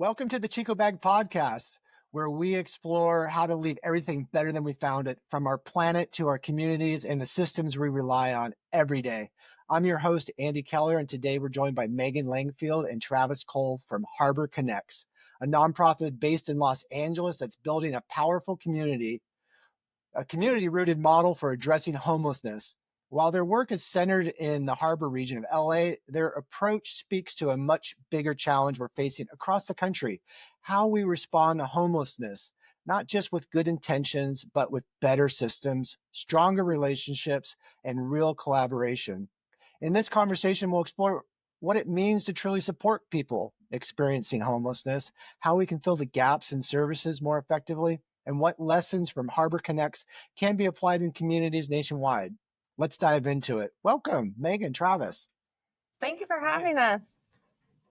Welcome to the ChicoBag Podcast, where we explore how to leave everything better than we found it, from our planet to our communities and the systems we rely on every day. I'm your host, Andy Keller, and today we're joined by Meghan Langfield and Travis Cole from Harbor Connects, a nonprofit based in Los Angeles that's building a powerful community, a community-rooted model for addressing homelessness. While their work is centered in the harbor region of LA, their approach speaks to a much bigger challenge we're facing across the country: how we respond to homelessness, not just with good intentions, but with better systems, stronger relationships, and real collaboration. In this conversation, we'll explore what it means to truly support people experiencing homelessness, how we can fill the gaps in services more effectively, and what lessons from Harbor Connects can be applied in communities nationwide. Let's dive into it. Welcome, Meghan, Travis. Thank you for having us.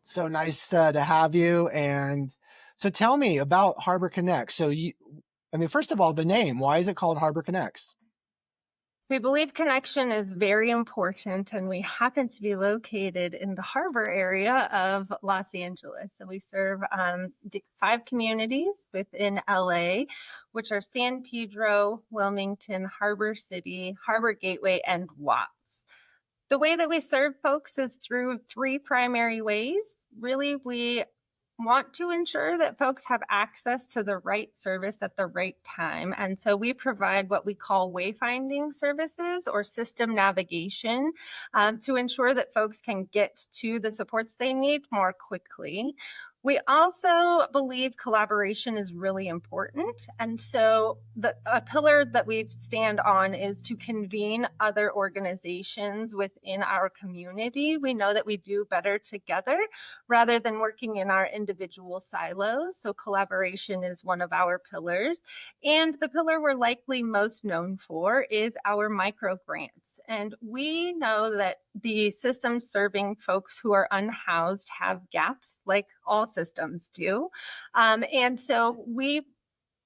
So nice to have you. And so tell me about Harbor Connects. First of all, the name, why is it called Harbor Connects? We believe connection is very important, and we happen to be located in the harbor area of Los Angeles. So we serve the 5 communities within LA, which are San Pedro, Wilmington, Harbor City, Harbor Gateway, and Watts. The way that we serve folks is through 3 primary ways. Really, we want to ensure that folks have access to the right service at the right time. And so we provide what we call wayfinding services or system navigation to ensure that folks can get to the supports they need more quickly. We also believe collaboration is really important. And so a pillar that we stand on is to convene other organizations within our community. We know that we do better together rather than working in our individual silos. So collaboration is one of our pillars. And the pillar we're likely most known for is our microgrants. And we know that the systems serving folks who are unhoused have gaps, like all systems do. And so we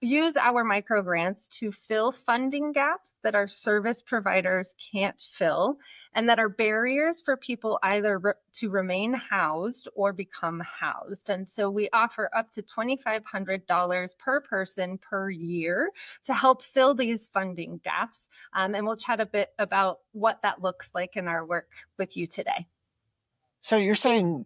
use our microgrants to fill funding gaps that our service providers can't fill and that are barriers for people either to remain housed or become housed. And so we offer up to $2,500 per person per year to help fill these funding gaps. And we'll chat a bit about what that looks like in our work with you today. So you're saying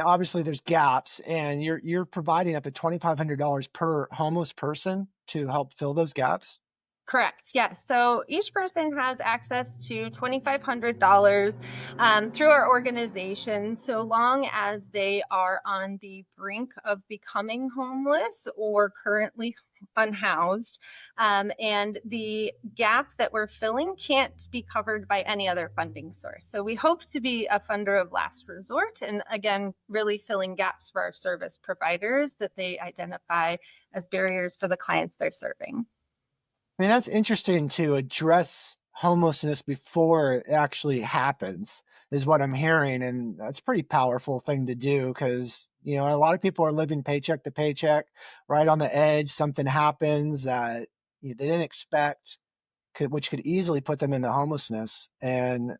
obviously there's gaps, and you're providing up to $2,500 per homeless person to help fill those gaps? Correct. Yes. So each person has access to $2,500 through our organization, so long as they are on the brink of becoming homeless or currently unhoused. And the gap that we're filling can't be covered by any other funding source. So we hope to be a funder of last resort, and again, really filling gaps for our service providers that they identify as barriers for the clients they're serving. That's interesting, to address homelessness before it actually happens is what I'm hearing. And that's a pretty powerful thing to do, because, a lot of people are living paycheck to paycheck, right on the edge. Something happens that they didn't expect, which could easily put them into homelessness. And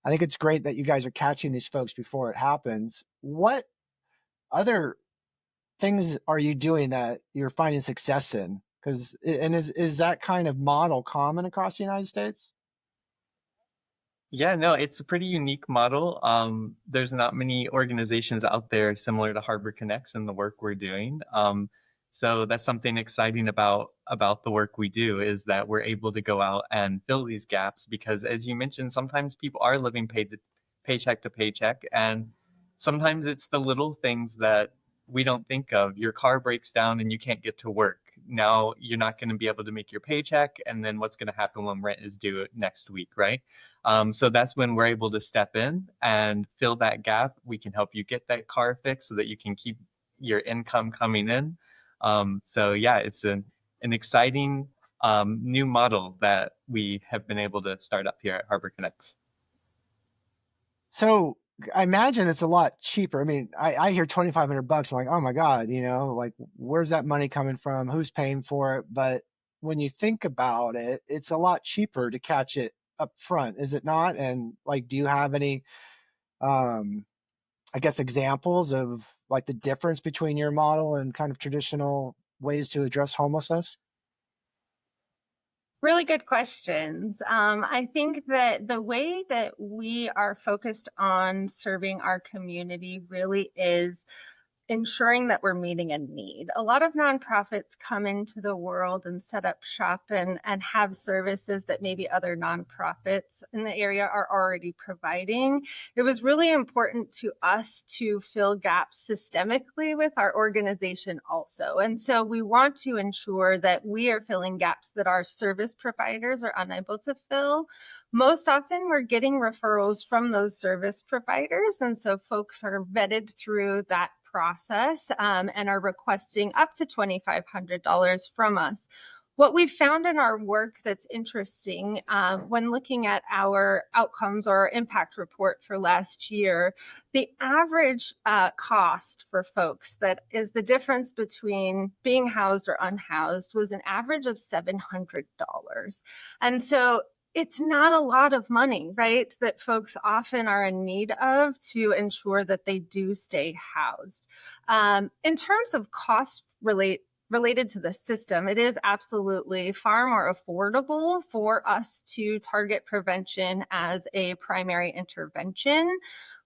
I think it's great that you guys are catching these folks before it happens. What other things are you doing that you're finding success in? Is that kind of model common across the United States? Yeah, no, it's a pretty unique model. There's not many organizations out there similar to Harbor Connects and the work we're doing. So that's something exciting about the work we do, is that we're able to go out and fill these gaps, because as you mentioned, sometimes people are living paycheck to paycheck, and sometimes it's the little things that we don't think of. Your car breaks down and you can't get to work. Now you're not going to be able to make your paycheck, and then what's going to happen when rent is due next week, right? So that's when we're able to step in and fill that gap. We can help you get that car fixed so that you can keep your income coming in. So yeah, it's an exciting new model that we have been able to start up here at Harbor Connects. So I imagine it's a lot cheaper. I hear $2,500. I'm like, oh my God, like, where's that money coming from? Who's paying for it? But when you think about it, it's a lot cheaper to catch it up front, is it not? And like, do you have any I guess, examples of like the difference between your model and kind of traditional ways to address homelessness? Really good questions. I think that the way that we are focused on serving our community really is ensuring that we're meeting a need. A lot of nonprofits come into the world and set up shop and have services that maybe other nonprofits in the area are already providing. It was really important to us to fill gaps systemically with our organization also. And so we want to ensure that we are filling gaps that our service providers are unable to fill. Most often, we're getting referrals from those service providers. And so folks are vetted through that process and are requesting up to $2,500 from us. What we've found in our work that's interesting when looking at our outcomes or our impact report for last year, the average cost for folks, that is the difference between being housed or unhoused, was an average of $700. And so it's not a lot of money, right, that folks often are in need of to ensure that they do stay housed. In terms of cost related to the system, it is absolutely far more affordable for us to target prevention as a primary intervention.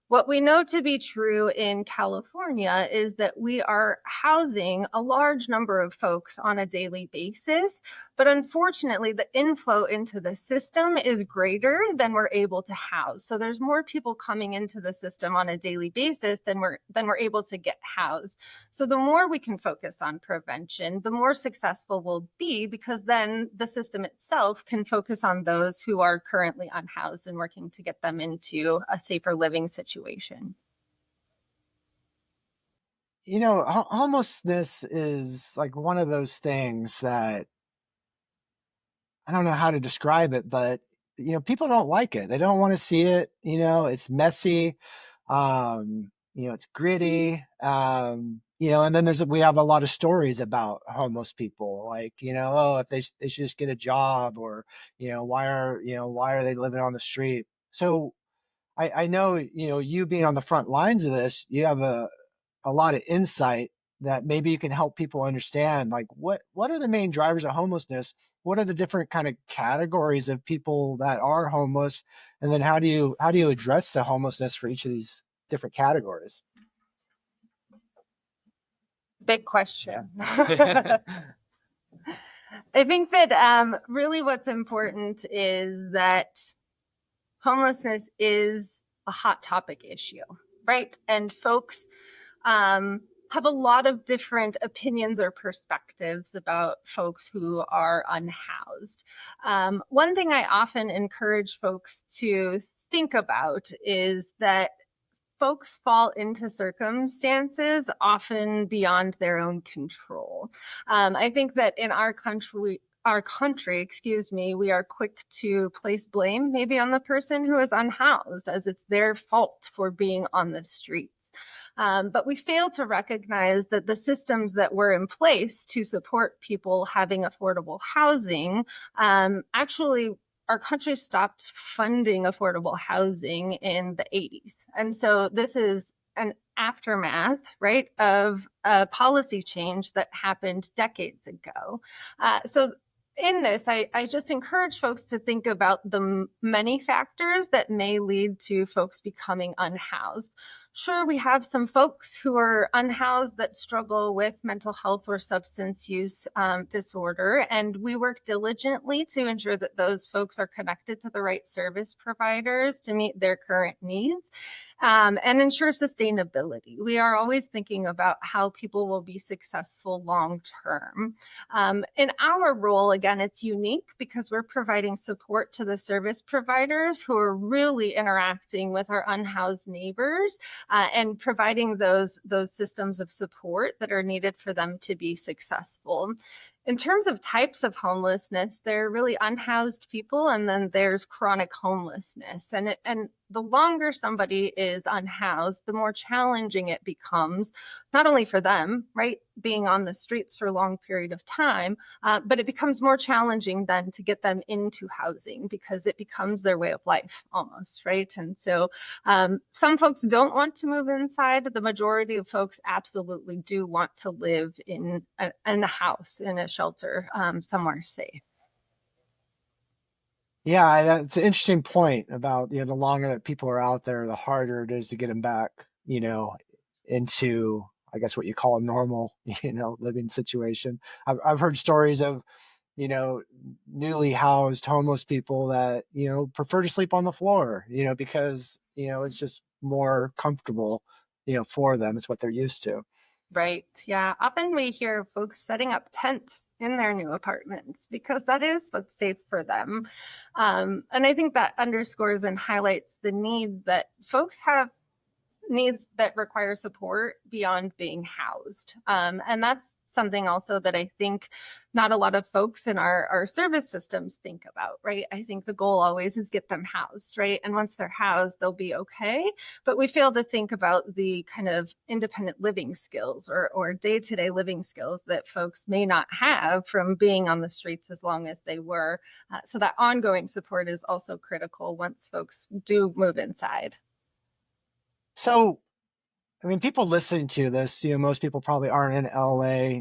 What we know to be true in California is that we are housing a large number of folks on a daily basis, but unfortunately, the inflow into the system is greater than we're able to house. So there's more people coming into the system on a daily basis than we're able to get housed. So the more we can focus on prevention, the more successful we'll be, because then the system itself can focus on those who are currently unhoused and working to get them into a safer living situation. You know, homelessness is like one of those things that I don't know how to describe it, but you know, people don't like it. They don't want to see it. You know, it's messy. You know, it's gritty. You know, and then we have a lot of stories about homeless people, like, you know, oh, if they should just get a job, or, you know, why are they living on the street? So I know, you know, you being on the front lines of this, you have a lot of insight that maybe you can help people understand, like what are the main drivers of homelessness? What are the different kind of categories of people that are homeless? And then how do you address the homelessness for each of these different categories? Big question. I think that really what's important is that homelessness is a hot topic issue, right? And folks have a lot of different opinions or perspectives about folks who are unhoused. One thing I often encourage folks to think about is that folks fall into circumstances often beyond their own control. I think that in our country, excuse me, we are quick to place blame maybe on the person who is unhoused, as it's their fault for being on the streets. But we fail to recognize that the systems that were in place to support people having affordable housing actually, our country stopped funding affordable housing in the 80s. And so this is an aftermath, right, of a policy change that happened decades ago. So in this, I just encourage folks to think about the many factors that may lead to folks becoming unhoused. Sure, we have some folks who are unhoused that struggle with mental health or substance use disorder, and we work diligently to ensure that those folks are connected to the right service providers to meet their current needs. And ensure sustainability. We are always thinking about how people will be successful long term. In our role, again, it's unique because we're providing support to the service providers who are really interacting with our unhoused neighbors and providing those systems of support that are needed for them to be successful. In terms of types of homelessness, there are really unhoused people, and then there's chronic homelessness. And the longer somebody is unhoused, the more challenging it becomes, not only for them, right, being on the streets for a long period of time, but it becomes more challenging then to get them into housing because it becomes their way of life almost, right? And so some folks don't want to move inside. The majority of folks absolutely do want to live in a house, in a shelter, somewhere safe. Yeah, that's an interesting point about, the longer that people are out there, the harder it is to get them back, into, I guess, what you call a normal, living situation. I've heard stories of, newly housed homeless people that, prefer to sleep on the floor, because, it's just more comfortable, for them. It's what they're used to. Right. Yeah. Often we hear folks setting up tents in their new apartments because that is what's safe for them. And I think that underscores and highlights the need that folks have, needs that require support beyond being housed. And that's something also that I think not a lot of folks in our service systems think about, right? I think the goal always is get them housed, right? And once they're housed, they'll be okay. But we fail to think about the kind of independent living skills or day-to-day living skills that folks may not have from being on the streets as long as they were. So that ongoing support is also critical once folks do move inside. So, I mean, people listening to this, most people probably aren't in LA,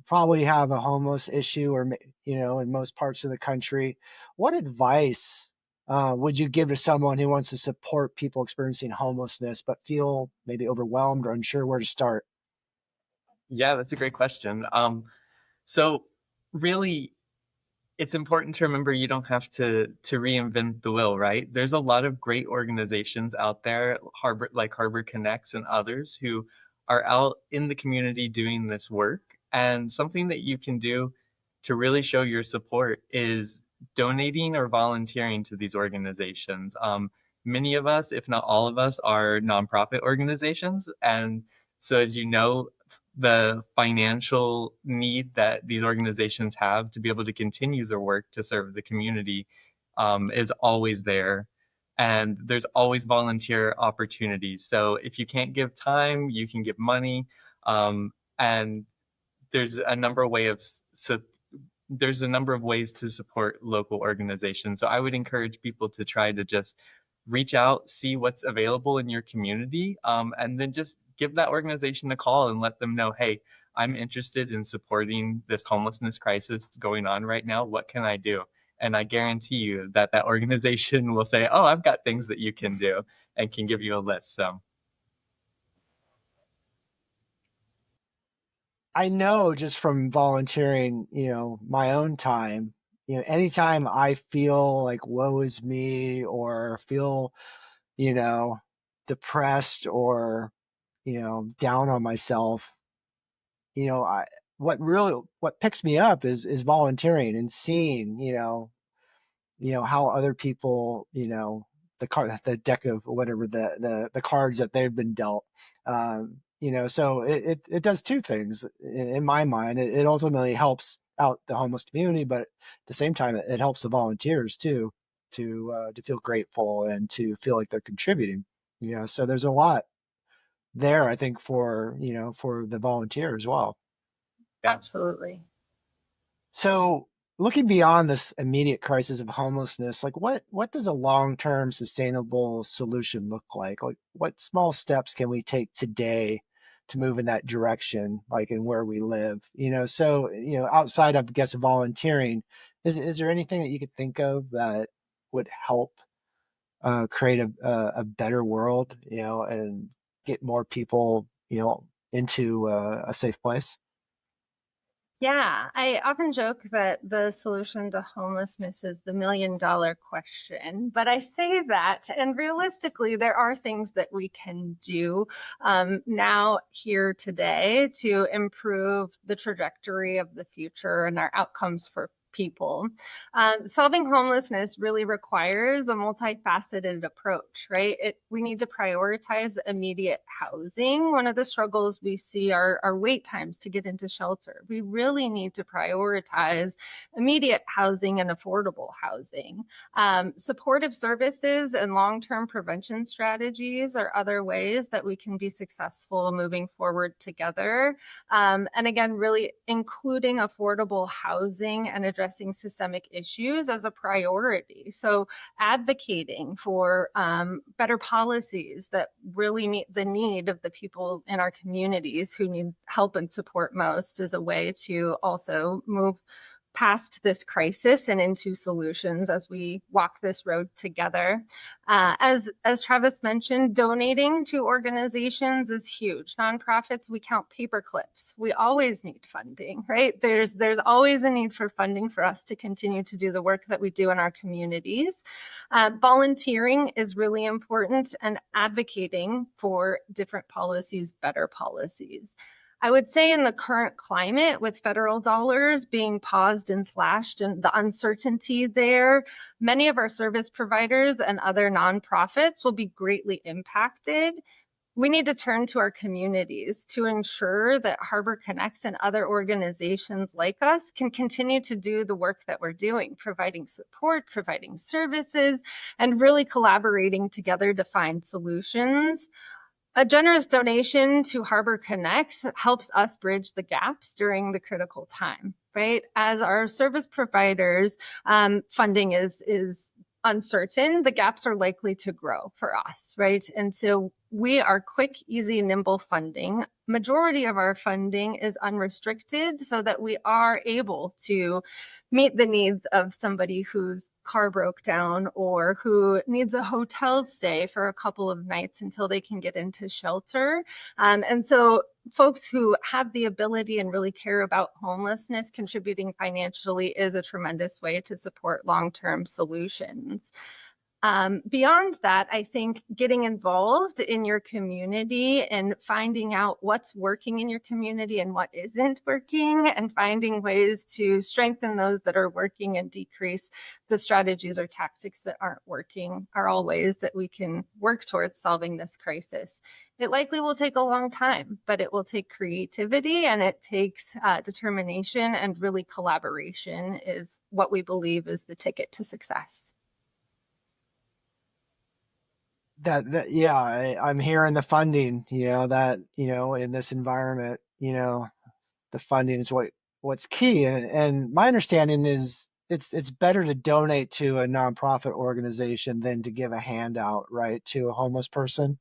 probably have a homeless issue or, in most parts of the country. What advice would you give to someone who wants to support people experiencing homelessness, but feel maybe overwhelmed or unsure where to start? Yeah, that's a great question. So really, it's important to remember you don't have to reinvent the wheel, right? There's a lot of great organizations out there, Harbor Connects and others, who are out in the community doing this work. And something that you can do to really show your support is donating or volunteering to these organizations. Many of us, if not all of us, are nonprofit organizations. And so, as you know, the financial need that these organizations have to be able to continue their work to serve the community is always there. And there's always volunteer opportunities. So if you can't give time, you can give money. And there's a number of ways there's a number of ways to support local organizations. So I would encourage people to try to just reach out, see what's available in your community, and then just give that organization a call and let them know, hey, I'm interested in supporting this homelessness crisis going on right now. What can I do? And I guarantee you that that organization will say, oh, I've got things that you can do and can give you a list. So I know just from volunteering, my own time, anytime I feel like woe is me or feel, you know, depressed or, down on myself, I what picks me up is volunteering and seeing, how other people, the deck of whatever the cards that they've been dealt. So it does two things in my mind. It ultimately helps out the homeless community, but at the same time, it helps the volunteers too to feel grateful and to feel like they're contributing. So there's a lot there, I think, for the volunteer as well. yeah. Absolutely. So looking beyond this immediate crisis of homelessness, like what does a long-term sustainable solution look like? Like what small steps can we take today to move in that direction, like in where we live? So, outside of, I guess, volunteering, is there anything that you could think of that would help create a better world, and get more people, into a safe place? Yeah, I often joke that the solution to homelessness is the $1 million question. But I say that, and realistically, there are things that we can do now, here, today, to improve the trajectory of the future and our outcomes for people. Solving homelessness really requires a multifaceted approach, right? We need to prioritize immediate housing. One of the struggles we see are wait times to get into shelter. We really need to prioritize immediate housing and affordable housing. Supportive services and long-term prevention strategies are other ways that we can be successful moving forward together. And again, really including affordable housing and addressing systemic issues as a priority. So advocating for better policies that really meet the need of the people in our communities who need help and support most is a way to also move past this crisis and into solutions as we walk this road together. As Travis mentioned, donating to organizations is huge. Nonprofits, we count paper clips. We always need funding, right? There's always a need for funding for us to continue to do the work that we do in our communities. Volunteering is really important, and advocating for different policies, better policies. I would say in the current climate, with federal dollars being paused and slashed and the uncertainty there, many of our service providers and other nonprofits will be greatly impacted. We need to turn to our communities to ensure that Harbor Connects and other organizations like us can continue to do the work that we're doing, providing support, providing services, and really collaborating together to find solutions. A generous donation to Harbor Connects helps us bridge the gaps during the critical time, right? As our service providers, funding is uncertain, the gaps are likely to grow for us, right? And so we are quick, easy, nimble funding. Majority of our funding is unrestricted so that we are able to meet the needs of somebody whose car broke down or who needs a hotel stay for a couple of nights until they can get into shelter. And so folks who have the ability and really care about homelessness, contributing financially is a tremendous way to support long-term solutions. Beyond that, I think getting involved in your community and finding out what's working in your community and what isn't working, and finding ways to strengthen those that are working and decrease the strategies or tactics that aren't working are all ways that we can work towards solving this crisis. It likely will take a long time, but it will take creativity, and it takes determination, and really collaboration is what we believe is the ticket to success. Yeah, I'm hearing the funding, in this environment, the funding is what's key. And my understanding is it's better to donate to a nonprofit organization than to give a handout, right, to a homeless person.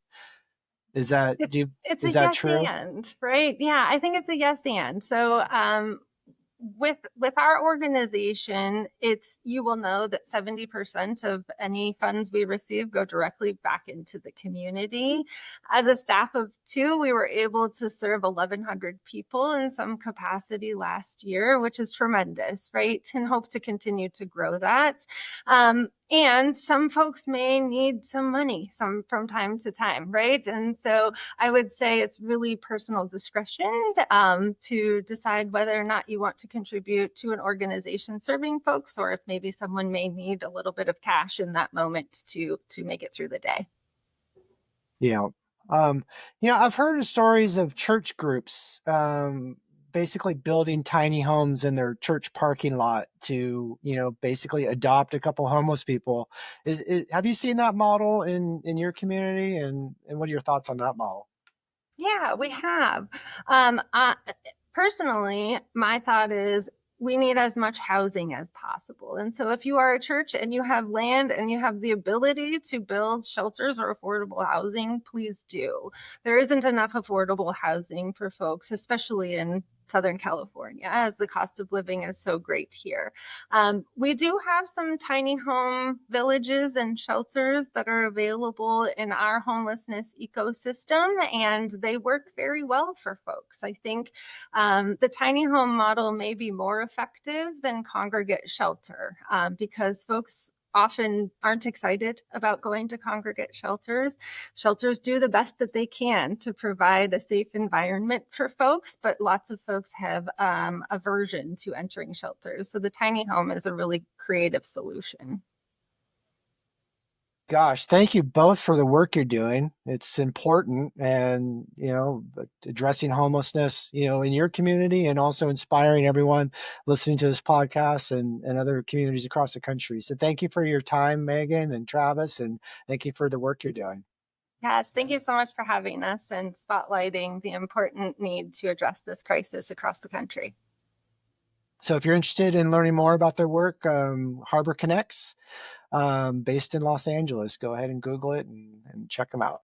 Is that It's is a that yes true? and, right? Yeah, I think it's a yes and. So with our organization, you will know that 70% of any funds we receive go directly back into the community. As a staff of 2, we were able to serve 1,100 people in some capacity last year, which is tremendous, right? And hope to continue to grow that. And some folks may need some money from time to time, right? And so I would say it's really personal discretion to decide whether or not you want to contribute to an organization serving folks, or if maybe someone may need a little bit of cash in that moment to make it through the day. Yeah. I've heard of stories of church groups basically building tiny homes in their church parking lot to, basically adopt a couple homeless people. Have you seen that model in your community? And what are your thoughts on that model? Yeah, we have. Personally, my thought is we need as much housing as possible. And so if you are a church and you have land and you have the ability to build shelters or affordable housing, please do. There isn't enough affordable housing for folks, especially in Southern California, as the cost of living is so great here. We do have some tiny home villages and shelters that are available in our homelessness ecosystem, and they work very well for folks. I think the tiny home model may be more effective than congregate shelter because folks often aren't excited about going to congregate shelters. Shelters do the best that they can to provide a safe environment for folks, but lots of folks have aversion to entering shelters. So the tiny home is a really creative solution. Gosh, thank you both for the work you're doing. It's important, and addressing homelessness, in your community, and also inspiring everyone listening to this podcast and other communities across the country. So thank you for your time, Meghan and Travis, and thank you for the work you're doing. Yes, thank you so much for having us and spotlighting the important need to address this crisis across the country. So if you're interested in learning more about their work, Harbor Connects, based in Los Angeles, go ahead and Google it and check them out.